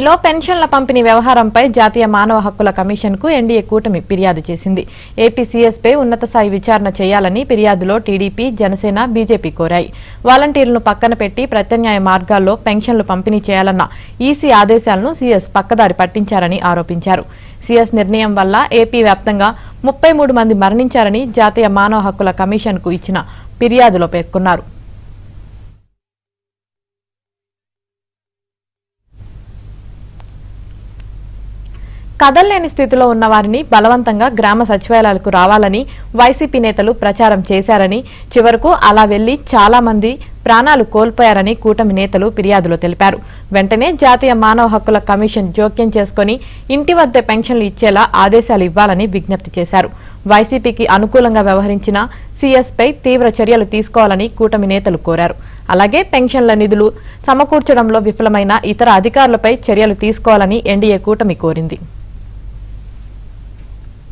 లో పెన్షన్ల పంపిణీ వ్యవహారంపై జాతీయ మానవ హక్కుల కమిషన్కు ఎన్డీఏ కూటమి ఫిర్యాదు చేసింది. ఏపీ సీఎస్పై ఉన్నత స్థాయి విచారణ చేయాలని ఫిర్యాదులో టీడీపీ, జనసేన, బీజేపీ కోరాయి. వాలంటీర్లను పక్కన పెట్టి ప్రత్యామ్నాయ మార్గాల్లో పెన్షన్లు పంపిణీ చేయాలన్న ఈసీ ఆదేశాలను సీఎస్ పక్కదారి పట్టించారని ఆరోపించారు. సీఎస్ నిర్ణయం వల్ల ఏపీ వ్యాప్తంగా 33 మంది మరణించారని జాతీయ మానవ హక్కుల కమిషన్కు ఇచ్చిన ఫిర్యాదులో పేర్కొన్నారు. కదల్లేని స్థితిలో ఉన్న వారిని బలవంతంగా గ్రామ సచివాలయాలకు రావాలని వైసీపీ నేతలు ప్రచారం చేశారని, చివరకు అలా వెళ్లి చాలా మంది ప్రాణాలు కోల్పోయారని కూటమి నేతలు ఫిర్యాదులో తెలిపారు. వెంటనే జాతీయ మానవ హక్కుల కమిషన్ జోక్యం చేసుకుని ఇంటి వద్దే పెన్షన్లు ఇచ్చేలా ఆదేశాలు ఇవ్వాలని విజ్ఞప్తి చేశారు. వైసీపీకి అనుకూలంగా వ్యవహరించిన సీఎస్పై తీవ్ర చర్యలు తీసుకోవాలని కూటమి నేతలు కోరారు. అలాగే పెన్షన్ల నిధులు సమకూర్చడంలో విఫలమైన ఇతర అధికారులపై చర్యలు తీసుకోవాలని ఎన్డీఏ కూటమి కోరింది.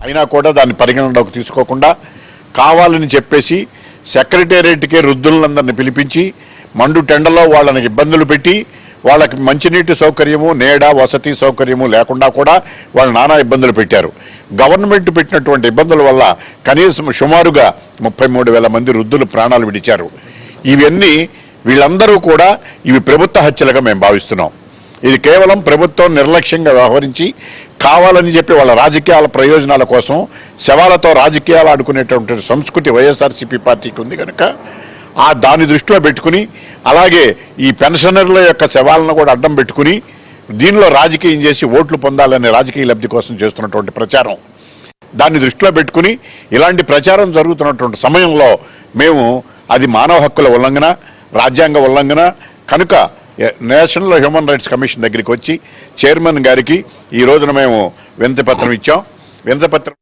అయినా కూడా దాన్ని పరిగణనలోకి తీసుకోకుండా కావాలని చెప్పేసి సెక్రటేరియట్కే వృద్ధులందరినీ పిలిపించి మండు టెండలో వాళ్ళని ఇబ్బందులు పెట్టి వాళ్ళకి మంచినీటి సౌకర్యము, నీడ, వసతి సౌకర్యము లేకుండా కూడా వాళ్ళు నానా ఇబ్బందులు పెట్టారు. గవర్నమెంట్ పెట్టినటువంటి ఇబ్బందుల వల్ల కనీసం సుమారుగా 33,000 మంది వృద్ధులు ప్రాణాలు విడిచారు. ఇవన్నీ వీళ్ళందరూ కూడా ఇవి ప్రభుత్వ హత్యలుగా మేము భావిస్తున్నాం. ఇది కేవలం ప్రభుత్వం నిర్లక్ష్యంగా వ్యవహరించి కావాలని చెప్పి వాళ్ళ రాజకీయాల ప్రయోజనాల కోసం శవాలతో రాజకీయాలు ఆడుకునేటువంటి సంస్కృతి వైఎస్ఆర్సీపీ పార్టీకి ఉంది కనుక దాన్ని దృష్టిలో పెట్టుకుని, అలాగే ఈ పెన్షనర్ల యొక్క శవాలను కూడా అడ్డం పెట్టుకుని దీనిలో రాజకీయం చేసి ఓట్లు పొందాలనే రాజకీయ లబ్ధి కోసం చేస్తున్నటువంటి ప్రచారం, దాన్ని దృష్టిలో పెట్టుకుని ఇలాంటి ప్రచారం జరుగుతున్నటువంటి సమయంలో మేము అది మానవ హక్కుల ఉల్లంఘన, రాజ్యాంగ ఉల్లంఘన కనుక నేషనల్ హ్యూమన్ రైట్స్ కమిషన్ దగ్గరికి వచ్చి చైర్మన్ గారికి ఈ రోజున మేము వినతి పత్రం ఇచ్చాం. వినతి పత్రం